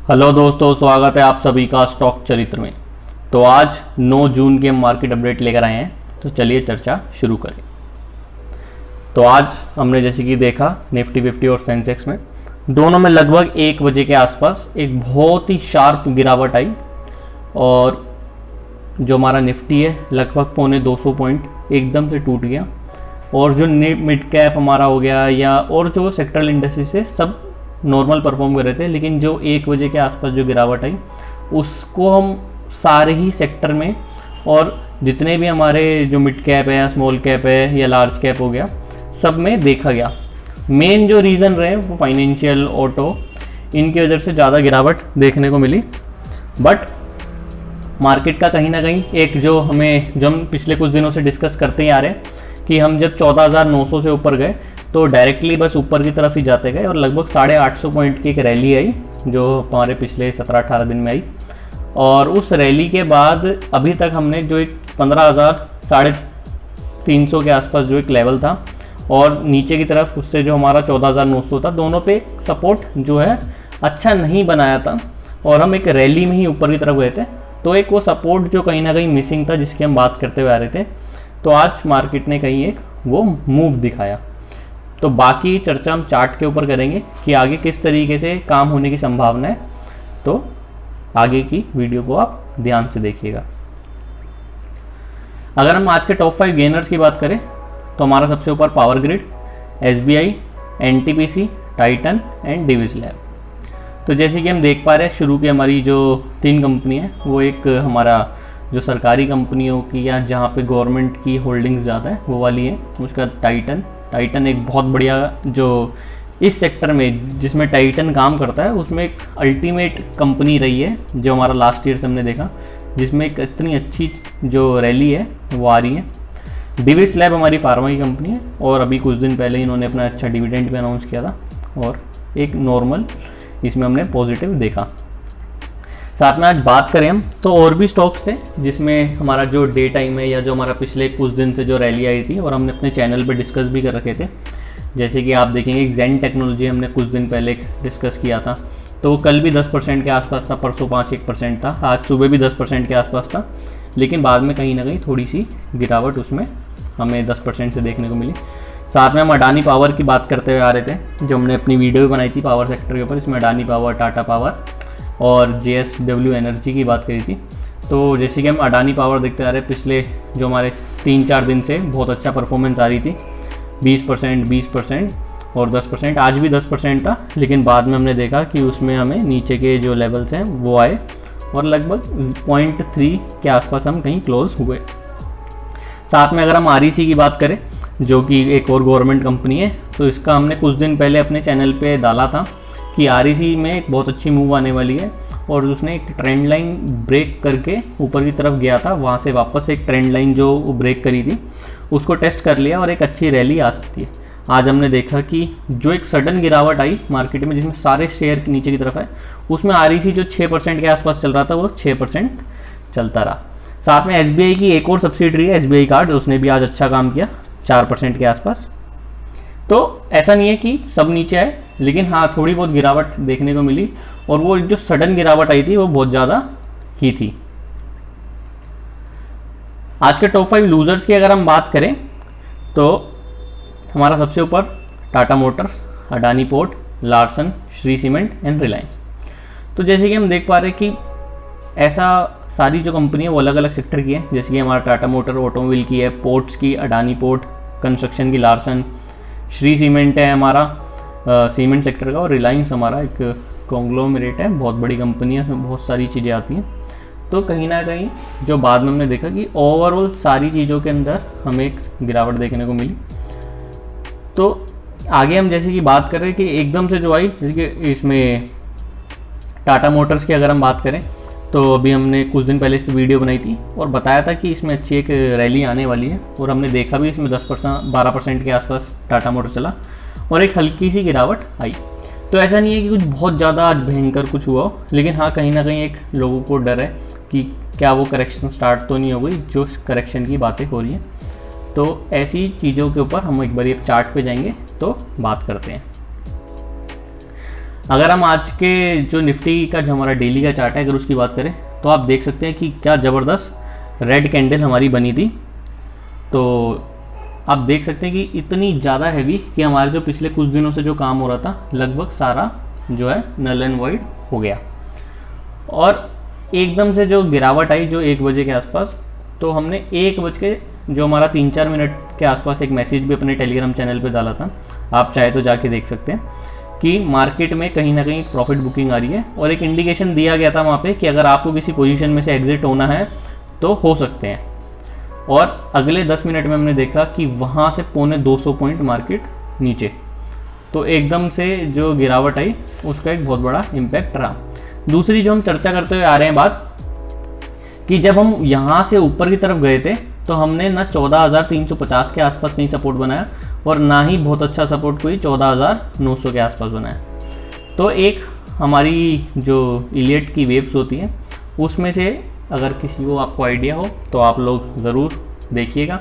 Hello दोस्तों, स्वागत है आप सभी का स्टॉक चरित्र में। तो आज 9 जून के मार्केट अपडेट लेकर आए हैं, तो चलिए चर्चा शुरू करें। तो आज हमने जैसे कि देखा निफ्टी 50 और सेंसेक्स में दोनों में लगभग 1 बजे के आसपास एक बहुत ही शार्प गिरावट आई और जो हमारा निफ्टी है लगभग 250 पॉइंट एकदम से टूट गया और जो मिड कैप हमारा हो गया या और जो सेक्टरल इंडस्ट्रीज है सब नॉर्मल परफॉर्म कर रहे थे। लेकिन जो 1 बजे के आसपास जो गिरावट आई उसको हम सारे ही सेक्टर में और जितने भी हमारे जो मिड कैप है या स्मॉल कैप है या लार्ज कैप हो गया सब में देखा गया। मेन जो रीज़न रहे वो फाइनेंशियल, ऑटो, इनकी वजह से ज़्यादा गिरावट देखने को मिली। बट मार्केट का कहीं ना कहीं एक जो हम पिछले कुछ दिनों से डिस्कस करते ही आ रहे हैं कि हम जब 14,900 से ऊपर गए तो डायरेक्टली बस ऊपर की तरफ ही जाते गए और लगभग 850 पॉइंट की एक रैली आई जो हमारे पिछले 17-18 दिन में आई। और उस रैली के बाद अभी तक हमने जो एक 15,300 के आसपास जो एक लेवल था और नीचे की तरफ उससे जो हमारा 14,900 था, दोनों पे सपोर्ट जो है अच्छा नहीं बनाया था और हम एक रैली में ही ऊपर की तरफ गए थे। तो एक वो सपोर्ट जो कहीं ना कहीं मिसिंग था जिसकी हम बात करते हुए आ रहे थे, तो आज मार्केट ने कहीं एक वो मूव दिखाया। तो बाकी चर्चा हम चार्ट के ऊपर करेंगे कि आगे किस तरीके से काम होने की संभावना है। तो आगे की वीडियो को आप ध्यान से देखिएगा। अगर हम आज के टॉप 5 गेनर्स की बात करें तो हमारा सबसे ऊपर power grid, SBI, NTPC, Titan and Divi's lab. तो जैसे कि हम देख पा रहे हैं शुरू की हमारी जो 3 कंपनी है वो एक हमारा जो सरकारी कंपनियों की या जहाँ पे गवर्नमेंट की होल्डिंग्स ज़्यादा है वो वाली है। उसका टाइटन एक बहुत बढ़िया जो इस सेक्टर में जिसमें टाइटन काम करता है उसमें एक अल्टीमेट कंपनी रही है जो हमारा लास्ट ईयर से हमने देखा, जिसमें एक इतनी अच्छी जो रैली है वो आ रही है। डिविस लैब हमारी फार्मा की कंपनी है और अभी कुछ दिन पहले इन्होंने अपना अच्छा डिविडेंड भी अनाउंस किया था और एक नॉर्मल इसमें हमने पॉजिटिव देखा। साथ में आज बात करें हम तो और भी स्टॉक्स थे जिसमें हमारा जो डे टाइम है या जो हमारा पिछले कुछ दिन से जो रैली आई थी और हमने अपने चैनल पे डिस्कस भी कर रखे थे। जैसे कि आप देखेंगे जेन टेक्नोलॉजी हमने कुछ दिन पहले डिस्कस किया था, तो वो कल भी 10% के आसपास था, परसों 5-1% था, आज सुबह भी 10% के आसपास था। लेकिन बाद में कहीं ना कहीं थोड़ी सी गिरावट उसमें हमें 10% से देखने को मिली। साथ में हम अडानी पावर की बात करते हुए आ रहे थे, जो हमने अपनी वीडियो भी बनाई थी पावर सेक्टर के ऊपर। इसमें अडानी पावर, टाटा पावर और JSW एनर्जी की बात करी थी। तो जैसे कि हम अडानी पावर देखते आ रहे हैं, पिछले जो हमारे 3-4 दिन से बहुत अच्छा परफॉर्मेंस आ रही थी, 20% और 10%। आज भी 10% था, लेकिन बाद में हमने देखा कि उसमें हमें नीचे के जो लेवल्स हैं वो आए और लगभग 0.3 के आसपास हम कहीं क्लोज हुए। साथ में अगर हम REC की बात करें जो कि एक और गवर्नमेंट कंपनी है, तो इसका हमने कुछ दिन पहले अपने चैनल पे डाला था कि REC में एक बहुत अच्छी मूव आने वाली है और उसने एक ट्रेंड लाइन ब्रेक करके ऊपर की तरफ गया था, वहाँ से वापस एक ट्रेंड लाइन जो ब्रेक करी थी उसको टेस्ट कर लिया और एक अच्छी रैली आ सकती है। आज हमने देखा कि जो एक सडन गिरावट आई मार्केट में जिसमें सारे शेयर नीचे की तरफ है, उसमें REC जो 6% के आसपास चल रहा था वो 6% चलता रहा। साथ में SBI की एक और सब्सिडरी है SBI कार्ड, उसने भी आज अच्छा काम किया 4% के आसपास। तो ऐसा नहीं है कि सब नीचे आए, लेकिन हाँ थोड़ी बहुत गिरावट देखने को मिली और वो जो सडन गिरावट आई थी वो बहुत ज़्यादा ही थी। आज के टॉप 5 लूजर्स की अगर हम बात करें तो हमारा सबसे ऊपर Tata Motors, Adani port, Larsen, Shri cement and Reliance. तो जैसे कि हम देख पा रहे हैं कि ऐसा सारी जो कंपनी है वो अलग अलग सेक्टर की है। जैसे कि हमारा टाटा मोटर ऑटोमोबाइल की है, पोर्ट्स की अडानी पोर्ट, कंस्ट्रक्शन की लार्सन, श्री सीमेंट है हमारा सीमेंट सेक्टर का और रिलायंस हमारा एक कॉन्ग्लोमरेट है, बहुत बड़ी कंपनी है, उसमें बहुत सारी चीज़ें आती हैं। तो कहीं ना कहीं जो बाद में हमने देखा कि ओवरऑल सारी चीज़ों के अंदर हमें एक गिरावट देखने को मिली। तो आगे हम जैसे कि बात कर रहे हैं कि एकदम से जो आई, जैसे कि इसमें टाटा मोटर्स की अगर हम बात करें तो अभी हमने कुछ दिन पहले इस पर वीडियो बनाई थी और बताया था कि इसमें अच्छी एक रैली आने वाली है और हमने देखा भी इसमें 10-12% के आसपास टाटा मोटर चला और एक हल्की सी गिरावट आई। तो ऐसा नहीं है कि कुछ बहुत ज़्यादा आज भयंकर कुछ हुआ हो, लेकिन हाँ कहीं ना कहीं एक लोगों को डर है कि क्या वो करेक्शन स्टार्ट तो नहीं हो गई जो करेक्शन की बातें हो रही हैं। तो ऐसी चीज़ों के ऊपर हम एक बार एक चार्ट पे जाएंगे तो बात करते हैं। अगर हम आज के जो निफ्टी का जो हमारा डेली का चार्ट है अगर उसकी बात करें तो आप देख सकते हैं कि क्या ज़बरदस्त रेड कैंडल हमारी बनी थी। तो आप देख सकते हैं कि इतनी ज़्यादा हैवी कि हमारे जो पिछले कुछ दिनों से जो काम हो रहा था लगभग सारा जो है नल एंड वॉइड हो गया, और एकदम से जो गिरावट आई जो 1 बजे के आसपास, तो हमने 1 बज के जो हमारा 3-4 मिनट के आसपास एक मैसेज भी अपने टेलीग्राम चैनल पे डाला था, आप चाहे तो जाके देख सकते हैं कि मार्केट में कहीं ना कहीं प्रॉफिट बुकिंग आ रही है, और एक इंडिकेशन दिया गया था वहाँ पे कि अगर आपको किसी पोजीशन में से एग्जिट होना है तो हो सकते हैं। और अगले 10 मिनट में हमने देखा कि वहाँ से 250 पॉइंट मार्केट नीचे, तो एकदम से जो गिरावट आई उसका एक बहुत बड़ा इम्पैक्ट रहा। दूसरी जो हम चर्चा करते हुए आ रहे हैं बात, कि जब हम यहाँ से ऊपर की तरफ गए थे तो हमने ना 14,350 के आसपास कहीं सपोर्ट बनाया, और ना ही बहुत अच्छा सपोर्ट कोई 14,900 के आसपास बनाया। तो एक हमारी जो इलियट की वेव्स होती हैं उसमें से अगर किसी को आपको आइडिया हो तो आप लोग ज़रूर देखिएगा,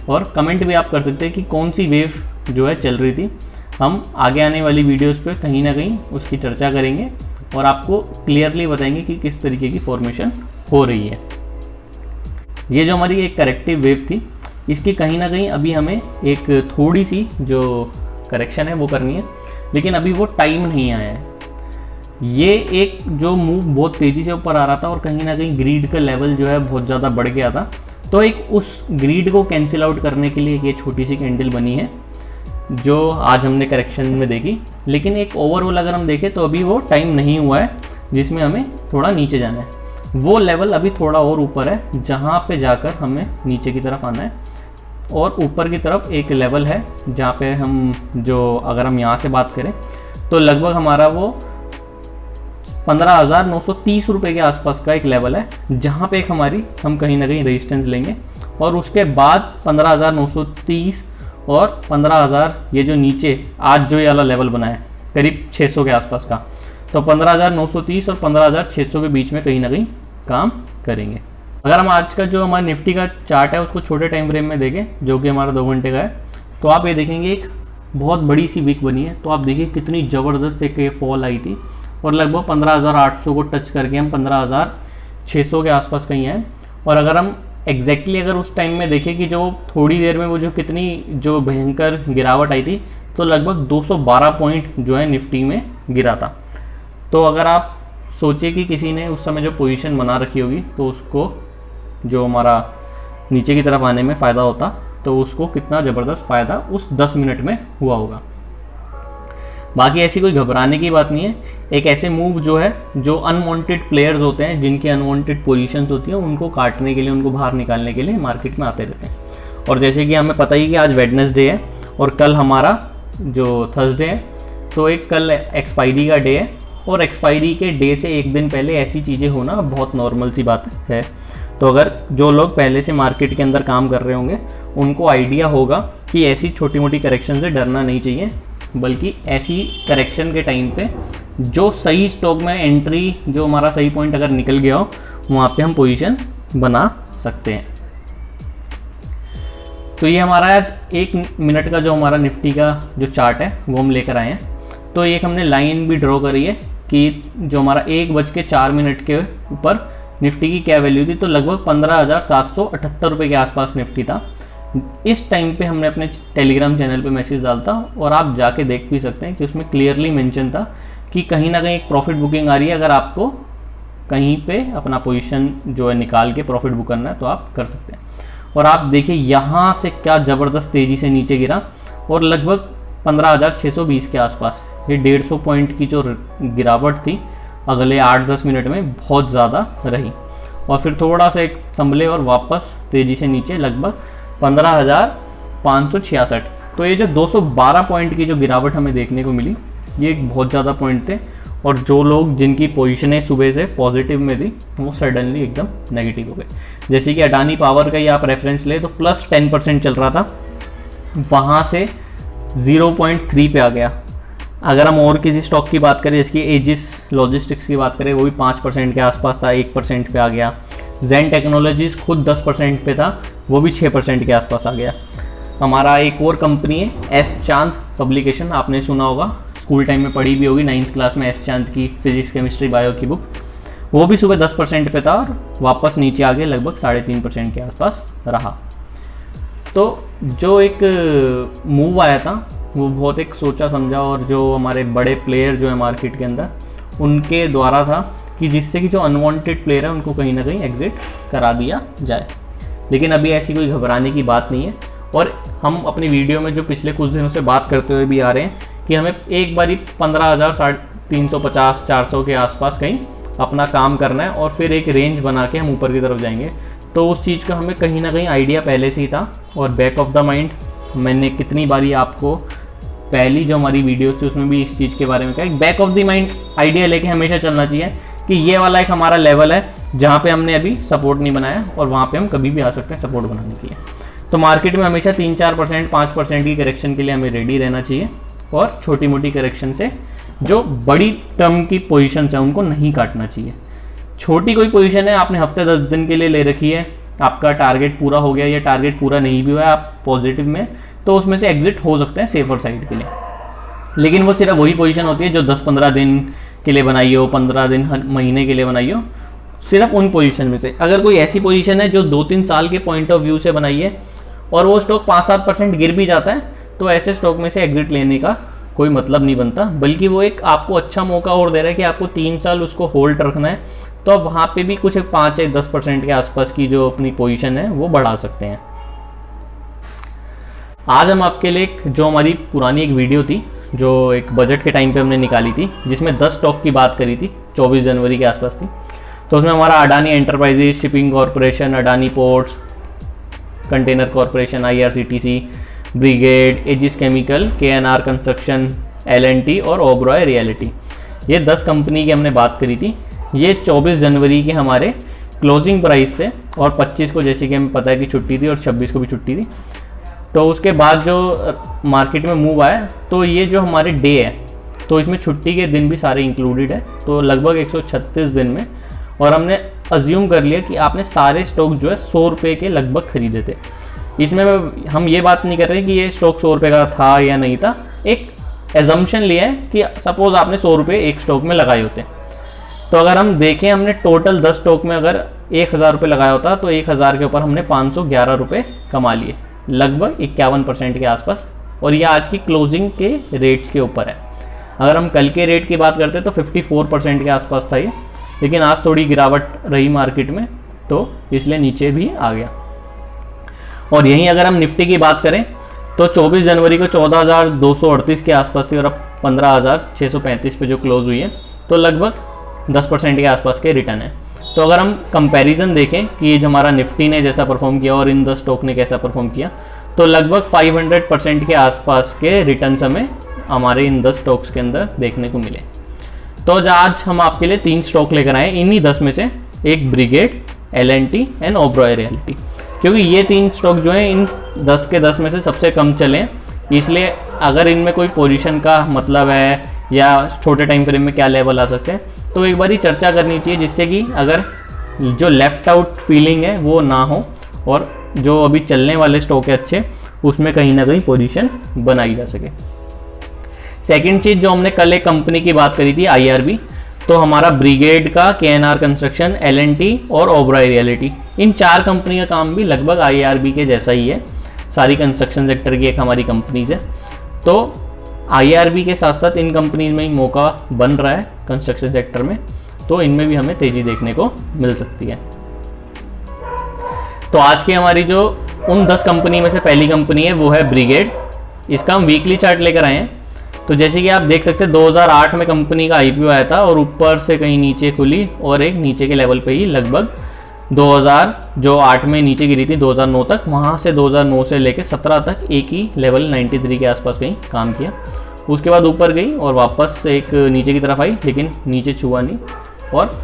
और कमेंट भी आप कर सकते हैं कि कौन सी वेव जो है चल रही थी। हम आगे आने वाली वीडियोस पे कहीं ना कहीं उसकी चर्चा करेंगे और आपको क्लियरली बताएंगे कि किस तरीके की फॉर्मेशन हो रही है। ये जो हमारी एक करेक्टिव वेव थी, इसकी कहीं ना कहीं अभी हमें एक थोड़ी सी जो करेक्शन है वो करनी है, लेकिन अभी वो टाइम नहीं आया है। ये एक जो मूव बहुत तेज़ी से ऊपर आ रहा था और कहीं ना कहीं ग्रीड का लेवल जो है बहुत ज़्यादा बढ़ गया था, तो एक उस ग्रीड को कैंसिल आउट करने के लिए ये छोटी सी कैंडल बनी है जो आज हमने करेक्शन में देखी। लेकिन एक ओवरऑल अगर हम देखें तो अभी वो टाइम नहीं हुआ है जिसमें हमें थोड़ा नीचे जाना है, वो लेवल अभी थोड़ा और ऊपर है जहाँ पे जाकर हमें नीचे की तरफ आना है। और ऊपर की तरफ एक लेवल है जहाँ पे हम जो अगर हम यहाँ से बात करें तो लगभग हमारा वो 15,930 रुपये के आसपास का एक लेवल है, जहाँ पे एक हमारी हम कहीं ना कहीं रेजिस्टेंस लेंगे, और उसके बाद 15,930 और 15,000 ये जो नीचे आज जो ये वाला लेवल बना है करीब 600 के आसपास का, तो 15,930 और 15,600 के बीच में कहीं ना कहीं काम करेंगे। अगर हम आज का जो हमारा निफ्टी का चार्ट है उसको छोटे टाइम फ्रेम में देखें जो कि हमारा 2 घंटे का है, तो आप ये देखेंगे एक बहुत बड़ी सी वीक बनी है। तो आप देखिए कितनी ज़बरदस्त एक फॉल आई थी, और लगभग 15,800 को टच करके हम 15,600 के आसपास कहीं हैं। और अगर हम एग्जैक्टली अगर उस टाइम में देखें कि जो थोड़ी देर में वो जो कितनी जो भयंकर गिरावट आई थी, तो लगभग 212 पॉइंट जो है निफ्टी में गिरा था। तो अगर आप सोचिए कि किसी ने उस समय जो पोजीशन बना रखी होगी तो उसको जो हमारा नीचे की तरफ आने में फ़ायदा होता, तो उसको कितना ज़बरदस्त फ़ायदा उस 10 मिनट में हुआ होगा। बाकी ऐसी कोई घबराने की बात नहीं है। एक ऐसे मूव जो है जो अनवांटेड प्लेयर्स होते हैं, जिनकी अनवांटेड पोजीशंस होती हैं, उनको काटने के लिए, उनको बाहर निकालने के लिए मार्केट में आते रहते हैं। और जैसे कि हमें पता ही कि आज वेडनेसडे है और कल हमारा जो थर्सडे है, तो एक कल एक्सपायरी का डे है, और एक्सपायरी के डे से एक दिन पहले ऐसी चीज़ें होना बहुत नॉर्मल सी बात है। तो अगर जो लोग पहले से मार्केट के अंदर काम कर रहे होंगे उनको आइडिया होगा कि ऐसी छोटी मोटी करेक्शन से डरना नहीं चाहिए, बल्कि ऐसी करेक्शन के टाइम पे जो सही स्टॉक में एंट्री, जो हमारा सही पॉइंट अगर निकल गया हो, वहाँ पे हम पोजीशन बना सकते हैं। तो ये हमारा आज 1 मिनट का जो हमारा निफ्टी का जो चार्ट है वो हम लेकर आए हैं। तो एक हमने लाइन भी ड्रॉ करी है कि जो हमारा 1:04 के ऊपर निफ्टी की क्या वैल्यू थी, तो लगभग 15,778 रुपये के आसपास निफ्टी था। इस टाइम पे हमने अपने टेलीग्राम चैनल पे मैसेज डालता, और आप जाके देख भी सकते हैं कि उसमें क्लियरली मेंशन था कि कहीं ना कहीं एक प्रॉफिट बुकिंग आ रही है। अगर आपको कहीं पे अपना पोजीशन जो है निकाल के प्रॉफिट बुक करना है तो आप कर सकते हैं। और आप देखिए यहाँ से क्या ज़बरदस्त तेज़ी से नीचे गिरा, और लगभग 15,620 के आसपास ये 150 पॉइंट की जो गिरावट थी अगले 8-10 मिनट में बहुत ज़्यादा रही, और फिर थोड़ा सा एक संभले और वापस तेज़ी से नीचे लगभग 15,566। तो ये जो 212 पॉइंट की जो गिरावट हमें देखने को मिली, ये एक बहुत ज़्यादा पॉइंट थे, और जो लोग जिनकी पोजीशनें सुबह से पॉजिटिव में थी वो सडनली एकदम नेगेटिव हो गए। जैसे कि अडानी पावर का ही आप रेफरेंस ले तो प्लस 10% चल रहा था, वहाँ से 0.3 पे आ गया। अगर हम और किसी स्टॉक की बात करें, जिसकी एजिस लॉजिस्टिक्स की बात करें, वो भी 5% के आसपास था, 1% पे आ गया। जेन टेक्नोलॉजीज खुद 10% पे था, वो भी 6% के आसपास आ गया। हमारा एक और कंपनी है एस चांद पब्लिकेशन, आपने सुना होगा, स्कूल टाइम में पढ़ी भी होगी, 9th क्लास में एस चांद की फिजिक्स केमिस्ट्री बायो की बुक, वो भी सुबह 10% पे था और वापस नीचे आके लगभग 3.5% के आसपास रहा। तो जो एक मूव आया था वो बहुत एक सोचा समझा और जो हमारे बड़े प्लेयर जो है मार्केट के अंदर उनके द्वारा था कि जिससे कि जो अनवांटेड प्लेयर है उनको कहीं ना कहीं एग्जिट करा दिया जाए। लेकिन अभी ऐसी कोई घबराने की बात नहीं है और हम अपनी वीडियो में जो पिछले कुछ दिनों से बात करते हुए भी आ रहे हैं कि हमें एक बारी 15,000 350 400 के आसपास कहीं अपना काम करना है और फिर एक रेंज बना के हम ऊपर की तरफ जाएंगे। तो उस चीज़ का हमें कहीं ना कहीं आइडिया पहले से ही था और बैक ऑफ द माइंड मैंने कितनी बारी आपको पहली जो हमारी वीडियोस थी उसमें भी इस चीज़ के बारे में कहा, back of the mind idea लेके हमेशा चलना चाहिए कि ये वाला एक हमारा लेवल है जहाँ पे हमने अभी सपोर्ट नहीं बनाया और वहाँ पे हम कभी भी आ सकते हैं सपोर्ट बनाने के लिए। तो मार्केट में हमेशा 3-4% 5% की करेक्शन के लिए हमें रेडी रहना चाहिए और छोटी मोटी करेक्शन से जो बड़ी टर्म की पोजीशन है उनको नहीं काटना चाहिए। छोटी कोई पोजीशन है आपने हफ्ते 10 दिन के लिए ले रखी है, आपका टारगेट पूरा हो गया या टारगेट पूरा नहीं भी हुआ आप पॉजिटिव में, तो उसमें से एग्जिट हो सकते हैं सेफर साइड के लिए। लेकिन वो सिर्फ वही पोजीशन होती है जो 10-15 दिन के लिए बनाई हो, 15 दिन महीने के लिए बनाई हो, सिर्फ उन पोजीशन में से। अगर कोई ऐसी पोजीशन है जो 2-3 साल के पॉइंट ऑफ व्यू से बनाई है और वो स्टॉक 5-7% गिर भी जाता है, तो ऐसे स्टॉक में से एग्जिट लेने का कोई मतलब नहीं बनता, बल्कि वो एक आपको अच्छा मौका और दे रहा है कि आपको 3 साल उसको होल्ड रखना है। तो आप वहाँ पे भी कुछ 5-10% के आसपास की जो अपनी पोजीशन है वो बढ़ा सकते हैं। आज हम आपके लिए जो हमारी पुरानी एक वीडियो थी जो एक बजट के टाइम पे हमने निकाली थी जिसमें 10 स्टॉक की बात करी थी, 24 जनवरी के आसपास थी। तो उसमें हमारा Adani enterprises, shipping corporation, Adani ports, container corporation, IRCTC, Brigade, Aegis chemical, KNR construction, L&T और ओबरॉय रियलिटी, ये 10 कंपनी की हमने बात करी थी। ये 24 जनवरी के हमारे क्लोजिंग प्राइस थे और 25 को जैसे कि हमें पता है कि छुट्टी थी और 26 को भी छुट्टी थी। तो उसके बाद जो मार्केट में मूव आया तो ये जो हमारे डे है तो इसमें छुट्टी के दिन भी सारे इंक्लूडेड है, तो लगभग 136 दिन में। और हमने अज्यूम कर लिया कि आपने सारे स्टॉक जो है 100 रुपये के लगभग खरीदे थे। इसमें हम ये बात नहीं कर रहे कि ये स्टॉक 100 रुपये का था या नहीं था, एक एजम्पशन लिया है कि सपोज आपने 100 रुपये एक स्टॉक में लगाए होते। तो अगर हम देखें हमने टोटल 10 स्टॉक में अगर 1000 रुपये लगाया होता तो 1000 के ऊपर हमने 511 रुपये कमा लिए, लगभग 51% के आसपास। और ये आज की क्लोजिंग के रेट्स के ऊपर है। अगर हम कल के रेट की बात करते तो 54% के आसपास था ये, लेकिन आज थोड़ी गिरावट रही मार्केट में तो इसलिए नीचे भी आ गया। और यहीं अगर हम निफ्टी की बात करें तो 24 जनवरी को 14,238 के आसपास थी और अब 15,635 पे जो क्लोज हुई है, तो लगभग 10% के आसपास के रिटर्न है। तो अगर हम कंपैरिजन देखें कि ये जो हमारा निफ्टी ने जैसा परफॉर्म किया और इन 10 स्टॉक ने कैसा परफॉर्म किया, तो लगभग 500% के आसपास के रिटर्न हमें हमारे इन 10 स्टॉक्स के अंदर देखने को मिले। तो आज हम आपके लिए 3 स्टॉक लेकर आए, इन्हीं 10 में से एक brigade, L&T and Oberoi reality, क्योंकि ये 3 स्टॉक जो हैं इन 10 के 10 में से सबसे कम चले, इसलिए अगर इनमें कोई पोजीशन का मतलब है या छोटे टाइम फ्रेम में क्या लेवल आ सकते हैं तो एक बारी चर्चा करनी चाहिए, जिससे कि अगर जो लेफ्ट आउट फीलिंग है वो ना हो और जो अभी चलने वाले स्टॉक है अच्छे उसमें कहीं ना कहीं पोजीशन बनाई जा सके। सेकंड चीज़ जो हमने कल एक कंपनी की बात करी थी IRB, तो हमारा ब्रिगेड का, KNR कंस्ट्रक्शन, L&T और ओबरॉय रियलिटी, इन 4 कंपनी का काम भी लगभग IRB के जैसा ही है। सारी कंस्ट्रक्शन सेक्टर की एक हमारी कंपनीज है, तो IRB के साथ साथ इन कंपनीज में ही मौका बन रहा है कंस्ट्रक्शन सेक्टर में, तो इनमें भी हमें तेज़ी देखने को मिल सकती है। तो आज की हमारी जो उन 10 कंपनी में से पहली कंपनी है वो है ब्रिगेड। इसका हम वीकली चार्ट लेकर आए हैं। तो जैसे कि आप देख सकते हैं 2008 में कंपनी का IPO आया था और ऊपर से कहीं नीचे खुली और एक नीचे के लेवल पे ही लगभग 2008 में नीचे गिरी थी 2009 तक, वहाँ से 2009 से लेकर 17 तक एक ही लेवल 93 के आसपास कहीं काम किया। उसके बाद ऊपर गई और वापस एक नीचे की तरफ आई, लेकिन नीचे छुआ नहीं। और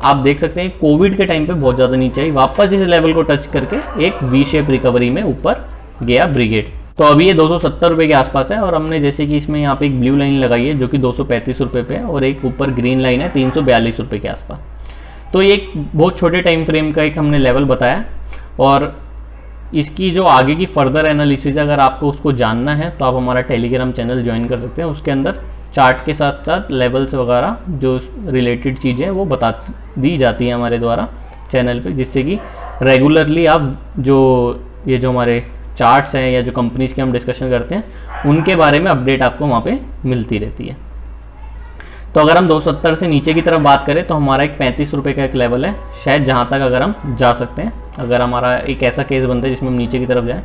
आप देख सकते हैं कोविड के टाइम पे बहुत ज़्यादा नीचे आई, वापस इस लेवल को टच करके एक वी शेप रिकवरी में ऊपर गया ब्रिगेड। तो अभी ये 270 रुपये के आसपास है और हमने जैसे कि इसमें यहाँ पे एक ब्लू लाइन लगाई है जो कि 235 रुपये पे है और एक ऊपर ग्रीन लाइन है 342 रुपये के आसपास। तो ये एक बहुत छोटे टाइम फ्रेम का एक हमने लेवल बताया और इसकी जो आगे की फर्दर एनालिसिस अगर आपको उसको जानना है तो आप हमारा टेलीग्राम चैनल ज्वाइन कर सकते हैं। उसके अंदर चार्ट के साथ साथ लेवल्स वगैरह जो रिलेटेड चीज़ें वो बता दी जाती है हमारे द्वारा चैनल पे, जिससे कि रेगुलरली आप जो ये जो हमारे चार्ट्स हैं या जो कंपनीज़ के हम डिस्कशन करते हैं उनके बारे में अपडेट आपको वहाँ पे मिलती रहती है। तो अगर हम 270 से नीचे की तरफ बात करें तो हमारा एक 35 रुपये का एक लेवल है, शायद जहाँ तक अगर हम जा सकते हैं, अगर हमारा एक ऐसा केस बनता है जिसमें हम नीचे की तरफ जाएँ।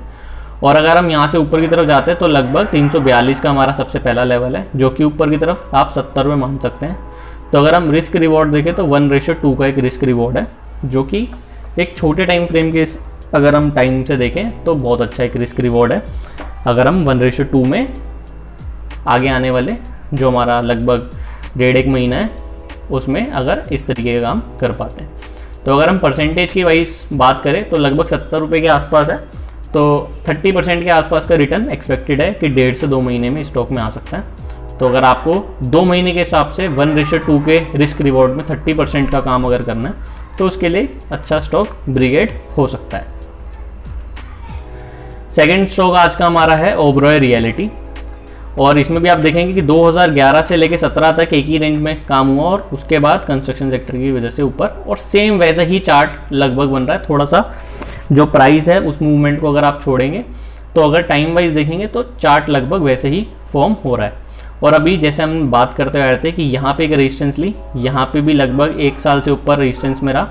और अगर हम यहाँ से ऊपर की तरफ जाते हैं तो लगभग 342 का हमारा सबसे पहला लेवल है, जो कि ऊपर की तरफ आप 70 में मान सकते हैं। तो अगर हम रिस्क रिवॉर्ड देखें तो 1:2 का एक रिस्क रिवॉर्ड है, जो कि एक छोटे टाइम फ्रेम के अगर हम टाइम से देखें तो बहुत अच्छा एक रिस्क रिवॉर्ड है। अगर हम 1:2 में आगे आने वाले जो हमारा लगभग 1.5 महीना है उसमें अगर इस तरीके का काम कर पाते हैं। तो अगर हम परसेंटेज की वाइज बात करें तो लगभग 70 रुपये के आसपास है, तो 30% के आसपास का रिटर्न एक्सपेक्टेड है कि 1.5 से 2 महीने में स्टॉक में आ सकता है। तो अगर आपको 2 महीने के हिसाब से 1:2 के रिस्क रिवॉर्ड में 30% का काम अगर करना है तो उसके लिए अच्छा स्टॉक ब्रिगेड हो सकता है। सेकेंड स्टॉक आज का हमारा है ओबरॉय रियलिटी, और इसमें भी आप देखेंगे कि 2011 से लेकर 17 तक एक ही रेंज में काम हुआ और उसके बाद कंस्ट्रक्शन सेक्टर की वजह से ऊपर, और सेम वैसा ही चार्ट लगभग बन रहा है। थोड़ा सा जो प्राइस है उस मूवमेंट को अगर आप छोड़ेंगे तो अगर टाइम वाइज देखेंगे तो चार्ट लगभग वैसे ही फॉर्म हो रहा है। और अभी जैसे हम बात करते हुए आ रहे थे कि यहाँ पे एक रेजिस्टेंस ली, यहाँ पे भी लगभग 1 साल से ऊपर रेजिस्टेंस में रहा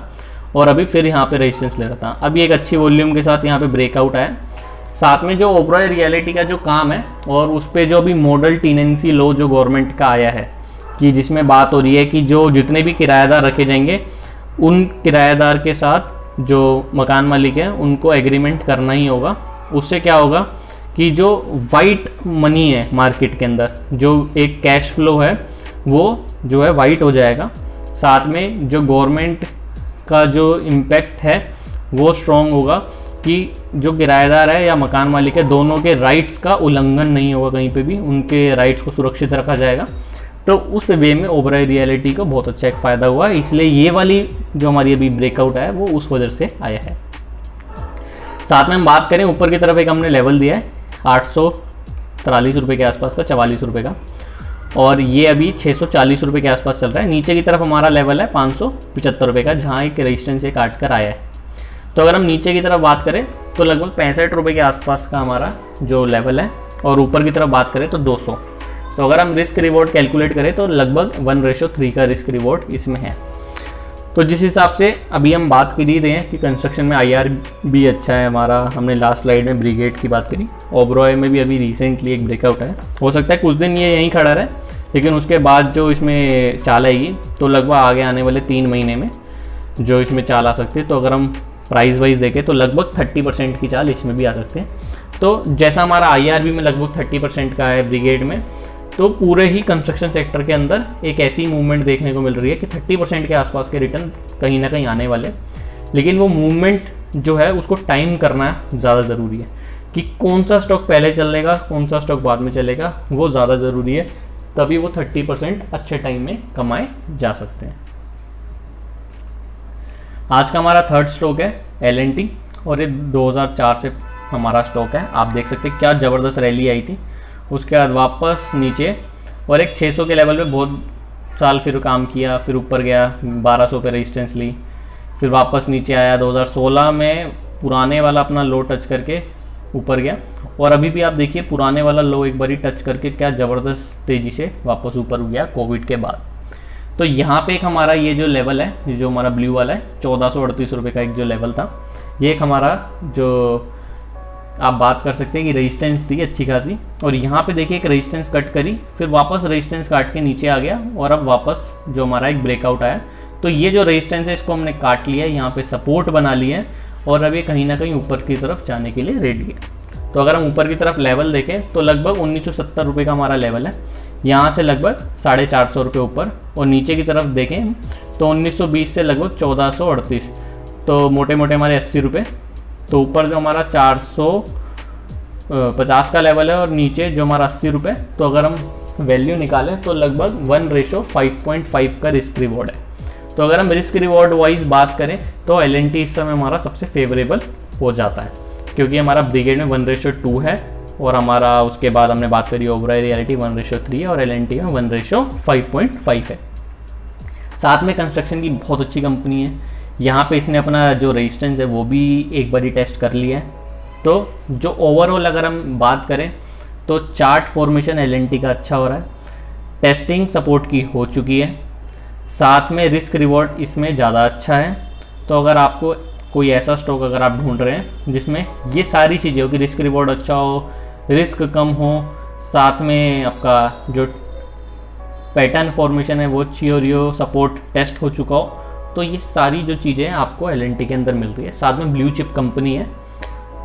और अभी फिर यहाँ पे रेजिस्टेंस ले रहा था। अभी एक अच्छी वॉल्यूम के साथ यहाँ पे ब्रेकआउट आया। साथ में जो ओबरॉय रियलिटी का जो काम है और उस पर जो भी मॉडल टेनेंसी लॉ जो गवर्नमेंट का आया है कि जिसमें बात हो रही है कि जो जितने भी किराएदार रखे जाएंगे उन किराएदार के साथ जो मकान मालिक है उनको एग्रीमेंट करना ही होगा। उससे क्या होगा कि जो वाइट मनी है मार्केट के अंदर, जो एक कैश फ्लो है वो जो है वाइट हो जाएगा। साथ में जो गवर्नमेंट का जो इम्पैक्ट है वो स्ट्रॉन्ग होगा कि जो किराएदार है या मकान मालिक है दोनों के राइट्स का उल्लंघन नहीं होगा, कहीं पे भी उनके राइट्स को सुरक्षित रखा जाएगा। तो उस वे में ओबरॉय रियलिटी को बहुत अच्छा एक फ़ायदा हुआ, इसलिए ये वाली जो हमारी अभी ब्रेकआउट है वो उस वजह से आया है। साथ में हम बात करें ऊपर की तरफ एक हमने लेवल दिया है 843 रुपये के आसपास का, 44 रुपये का, और ये अभी 640 रुपये के आसपास चल रहा है। नीचे की तरफ हमारा लेवल है 575 रुपये का, जहाँ एक रेजिस्टेंस से काट कर आया है। तो अगर हम नीचे की तरफ बात करें तो लगभग 65 रुपये के आसपास का हमारा जो लेवल है, और ऊपर की तरफ बात करें तो 200। तो अगर हम रिस्क रिवॉर्ड कैलकुलेट करें तो लगभग 1:3 का रिस्क रिवॉर्ड इसमें है। तो जिस हिसाब से अभी हम बात कर ही रहे हैं कि कंस्ट्रक्शन में IR भी अच्छा है हमारा, हमने लास्ट स्लाइड में ब्रिगेड की बात करी, ओबरॉय में भी अभी रिसेंटली एक ब्रेकआउट है। हो सकता है कुछ दिन ये यहीं खड़ा रहे, लेकिन उसके बाद जो इसमें चाल आएगी तो लगभग आगे आने वाले 3 महीने में जो इसमें चाल आ सकती है। तो अगर हम प्राइस वाइज देखें तो लगभग 30% की चाल इसमें भी आ सकते हैं। तो जैसा हमारा IRB में लगभग 30% का है ब्रिगेड में, तो पूरे ही कंस्ट्रक्शन सेक्टर के अंदर एक ऐसी मूवमेंट देखने को मिल रही है कि 30% के आसपास के रिटर्न कहीं ना कहीं आने वाले। लेकिन वो मूवमेंट जो है उसको टाइम करना ज़्यादा ज़रूरी है कि कौन सा स्टॉक पहले चलेगा कौन सा स्टॉक बाद में चलेगा, वो ज़्यादा ज़रूरी है, तभी वो 30% अच्छे टाइम में कमाए जा सकते हैं। आज का हमारा थर्ड स्टॉक है L&T, और ये 2004 से हमारा स्टॉक है। आप देख सकते हैं क्या ज़बरदस्त रैली आई थी, उसके बाद वापस नीचे और एक 600 के लेवल पे बहुत साल फिर काम किया, फिर ऊपर गया 1200 पे रेजिस्टेंस ली, फिर वापस नीचे आया 2016 में पुराने वाला अपना लो टच करके ऊपर गया, और अभी भी आप देखिए पुराने वाला लो एक बारी टच करके क्या ज़बरदस्त तेज़ी से वापस ऊपर गया कोविड के बाद। तो यहाँ पे एक हमारा ये जो लेवल है, जो हमारा ब्लू वाला है 1438 रुपये का एक जो लेवल था, ये एक हमारा जो आप बात कर सकते हैं कि रेजिस्टेंस थी अच्छी खासी, और यहाँ पे देखिए एक रेजिस्टेंस कट करी, फिर वापस रेजिस्टेंस काट के नीचे आ गया, और अब वापस जो हमारा एक ब्रेकआउट आया। तो ये जो रेजिस्टेंस है इसको हमने काट लिया है, यहाँ पे सपोर्ट बना लिया है, और अब ये कहीं ना कहीं ऊपर की तरफ जाने के लिए रेडी है। तो अगर हम ऊपर की तरफ लेवल देखें तो लगभग 1970 रुपये का हमारा लेवल है, यहाँ से लगभग 450 रुपये ऊपर, और नीचे की तरफ देखें तो 1920 से लगभग 1438, तो मोटे मोटे हमारे 80 रुपये। तो ऊपर जो हमारा 450 का लेवल है और नीचे जो हमारा 80 रुपये, तो अगर हम वैल्यू निकालें तो लगभग 1:5.5 का रिस्क रिवॉर्ड है। तो अगर हम रिस्क रिवॉर्ड वाइज बात करें तो L&T इस समय हमारा सबसे फेवरेबल हो जाता है, क्योंकि हमारा ब्रिगेड में 1:2 है, और हमारा उसके बाद हमने बात करी ओबराय रियल्टी 1:3 है और L&T में 1:5.5 है। साथ में कंस्ट्रक्शन की बहुत अच्छी कंपनी है, यहाँ पे इसने अपना जो रेजिस्टेंस है वो भी एक बारी टेस्ट कर लिया है। तो जो ओवरऑल अगर हम बात करें तो चार्ट फॉर्मेशन L&T का अच्छा हो रहा है, टेस्टिंग सपोर्ट की हो चुकी है, साथ में रिस्क रिवॉर्ड इसमें ज़्यादा अच्छा है। तो अगर आपको कोई ऐसा स्टॉक अगर आप ढूंढ रहे हैं जिसमें ये सारी चीज़ें हो कि रिस्क रिवॉर्ड अच्छा हो, रिस्क कम हो, साथ में आपका जो पैटर्न फॉर्मेशन है वो अच्छी हो रही हो, सपोर्ट टेस्ट हो चुका हो, तो ये सारी जो चीज़ें आपको L&T के अंदर मिल रही है। साथ में ब्लू चिप कंपनी है।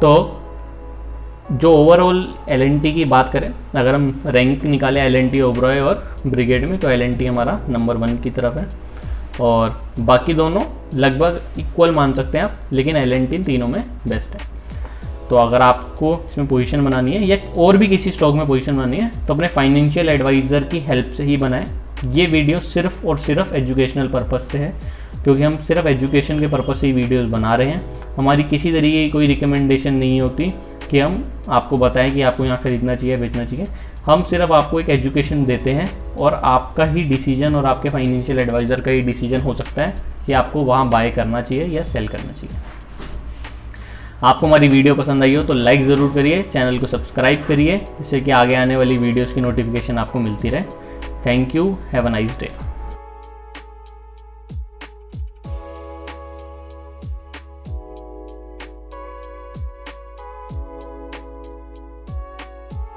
तो जो ओवरऑल L&T की बात करें, अगर हम रैंक निकालें L&T, ओबरॉय और ब्रिगेड में, तो L&T हमारा नंबर 1 की तरफ है और बाकी दोनों लगभग इक्वल मान सकते हैं आप, लेकिन L&T तीनों में बेस्ट है। तो अगर आपको इसमें पोजीशन बनानी है या और भी किसी स्टॉक में पोजीशन बनानी है तो अपने फाइनेंशियल एडवाइज़र की हेल्प से ही बनाएं। ये वीडियो सिर्फ और सिर्फ एजुकेशनल पर्पज़ से है, क्योंकि हम सिर्फ एजुकेशन के पर्पज़ से ही वीडियोस बना रहे हैं। हमारी किसी तरीके की कोई रिकमेंडेशन नहीं होती कि हम आपको बताएं कि आपको यहाँ खरीदना चाहिए, बेचना चाहिए। हम सिर्फ आपको एक एजुकेशन देते हैं और आपका ही डिसीजन और आपके फाइनेंशियल एडवाइज़र का ही डिसीजन हो सकता है कि आपको वहाँ बाय करना चाहिए या सेल करना चाहिए। आपको हमारी वीडियो पसंद आई हो तो लाइक ज़रूर करिए, चैनल को सब्सक्राइब करिए, जिससे कि आगे आने वाली वीडियोज़ की नोटिफिकेशन आपको मिलती रहे। Thank you, have a nice day.